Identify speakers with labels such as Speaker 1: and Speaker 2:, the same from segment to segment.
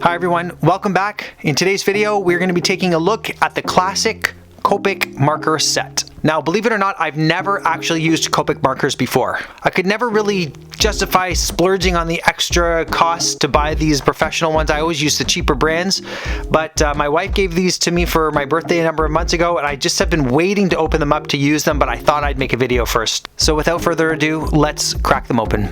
Speaker 1: Hi everyone, welcome back. In today's video, we're going to be taking a look at the classic Copic Marker set. Now, believe it or not, I've never actually used Copic markers before. I could never really justify splurging on the extra cost to buy these professional ones. I always use the cheaper brands, but my wife gave these to me for my birthday a number of months ago, and I just have been waiting to open them up to use them, but I thought I'd make a video first. So without further ado, let's crack them open.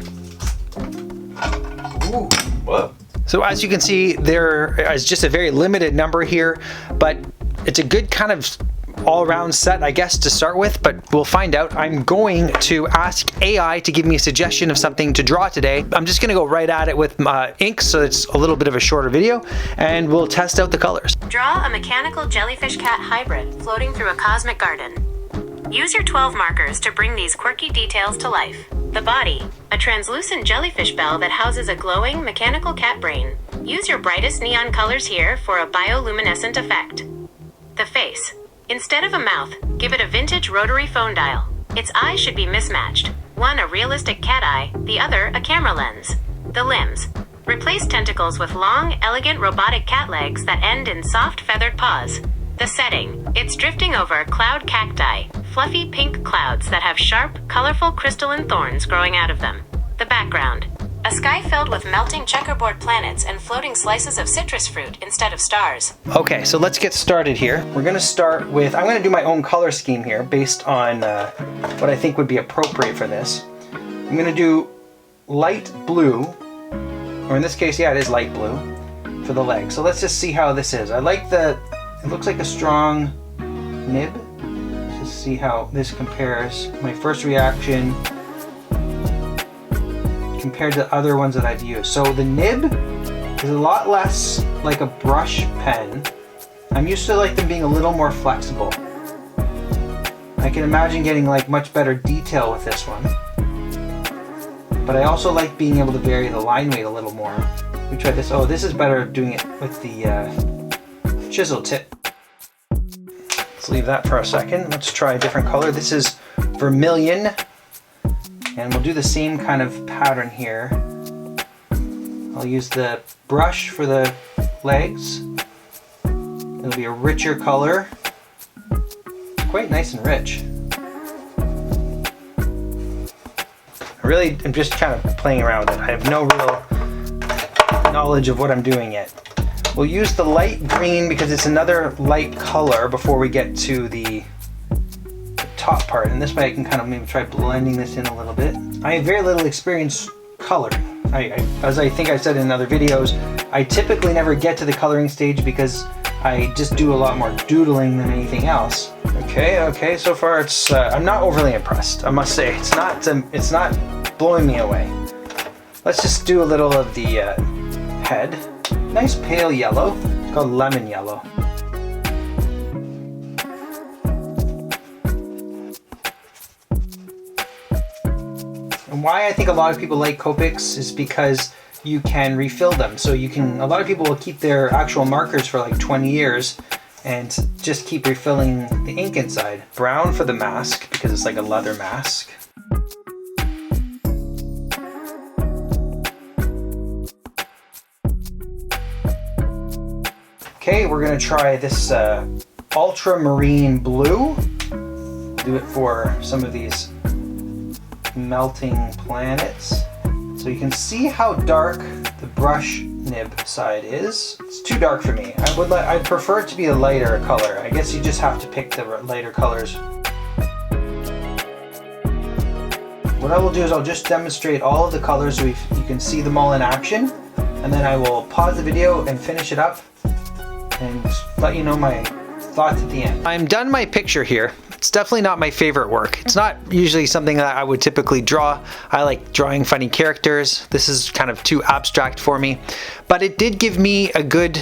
Speaker 2: Ooh, whoa.
Speaker 1: So as you can see, there is just a very limited number here, but it's a good kind of all-around set, I guess, to start with, but we'll find out. I'm going to ask AI to give me a suggestion of something to draw today. I'm just gonna go right at it with ink, so it's a little bit of a shorter video, and we'll test out the colors.
Speaker 3: Draw a mechanical jellyfish cat hybrid floating through a cosmic garden. Use your 12 markers to bring these quirky details to life. The body, a translucent jellyfish bell that houses a glowing mechanical cat brain. Use your brightest neon colors here for a bioluminescent effect. The face. Instead of a mouth, give it a vintage rotary phone dial. Its eyes should be mismatched. One a realistic cat eye, the other a camera lens. The limbs. Replace tentacles with long, elegant robotic cat legs that end in soft feathered paws. The setting. It's drifting over cloud cacti, fluffy pink clouds that have sharp, colorful crystalline thorns growing out of them. The background. A sky filled with melting checkerboard planets and floating slices of citrus fruit instead of stars.
Speaker 1: Okay, so let's get started here. We're gonna start with, I'm gonna do my own color scheme here based on what I think would be appropriate for this. I'm gonna do light blue, or in this case, yeah, it is light blue for the leg. So let's just see how this is. I like it looks like a strong nib. Let's just see how this compares. My first reaction compared to other ones that I've used. So the nib is a lot less like a brush pen. I'm used to like them being a little more flexible. I can imagine getting like much better detail with this one. But I also like being able to vary the line weight a little more. We tried this. Oh, this is better doing it with the chisel tip. Let's leave that for a second. Let's try a different color. This is vermilion. And we'll do the same kind of pattern here. I'll use the brush for the legs. It'll be a richer color. Quite nice and rich. I really am just kind of playing around with it. I have no real knowledge of what I'm doing yet. We'll use the light green because it's another light color before we get to the top part, and this way I can kind of maybe try blending this in a little bit. I have very little experience coloring. As I think I said in other videos, I typically never get to the coloring stage because I just do a lot more doodling than anything else. Okay, so far it's I'm not overly impressed, I must say. It's not blowing me away. Let's just do a little of the head. Nice pale yellow. It's called lemon yellow. And why I think a lot of people like Copics is because you can refill them. So you can, a lot of people will keep their actual markers for like 20 years and just keep refilling the ink inside. Brown for the mask because it's like a leather mask. Okay, we're gonna try this ultramarine blue. Do it for some of these melting planets. So you can see how dark the brush nib side is. It's too dark for me. I'd prefer it to be a lighter color. I guess you just have to pick the lighter colors. What I will do is I'll just demonstrate all of the colors so you can see them all in action, and then I will pause the video and finish it up and let you know my thoughts at the end. I'm done my picture here. It's definitely not my favorite work. It's not usually something that I would typically draw. I like drawing funny characters. This is kind of too abstract for me, but it did give me a good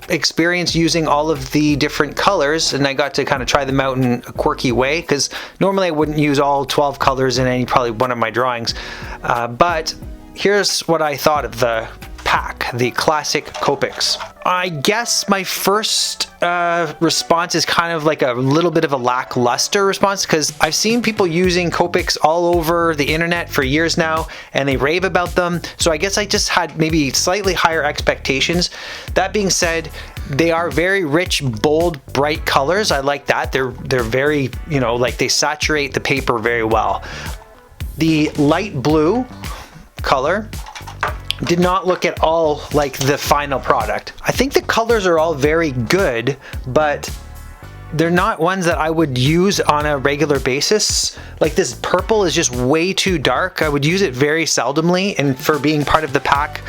Speaker 1: experience using all of the different colors, and I got to kind of try them out in a quirky way because normally I wouldn't use all 12 colors in probably one of my drawings. But here's what I thought of the pack. pack, the classic Copics. I guess my first response is kind of like a little bit of a lackluster response, because I've seen people using Copics all over the internet for years now and they rave about them. So I guess I just had maybe slightly higher expectations. That being said, they are very rich, bold, bright colors. I like that. They're very, you know, like they saturate the paper very well. The light blue color did not look at all like the final product. I think the colors are all very good, but they're not ones that I would use on a regular basis. Like this purple is just way too dark. I would use it very seldomly, and for being part of the pack,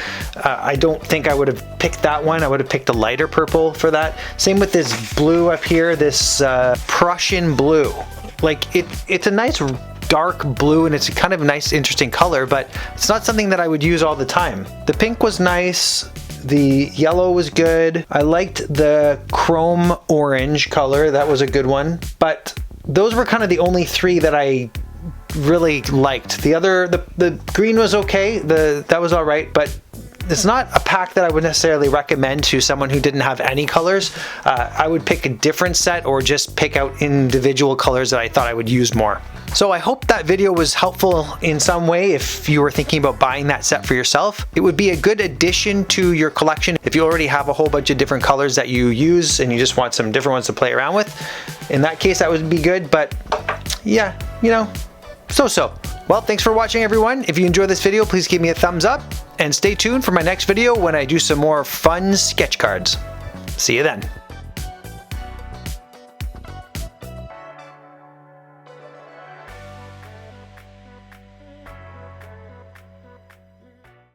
Speaker 1: I don't think I would have picked that one. I would have picked a lighter purple for that. Same with this blue up here, this Prussian blue. Like it's a nice dark blue, and it's a kind of nice, interesting color, but it's not something that I would use all the time. The pink was nice. The yellow was good. I liked the chrome orange color. That was a good one. But those were kind of the only three that I really liked. The green was okay. That was all right, but it's not a pack that I would necessarily recommend to someone who didn't have any colors. I would pick a different set or just pick out individual colors that I thought I would use more. So I hope that video was helpful in some way if you were thinking about buying that set for yourself. It would be a good addition to your collection if you already have a whole bunch of different colors that you use and you just want some different ones to play around with. In that case, that would be good, but yeah, you know, so-so. Well, thanks for watching, everyone. If you enjoyed this video, please give me a thumbs up and stay tuned for my next video when I do some more fun sketch cards. See you then.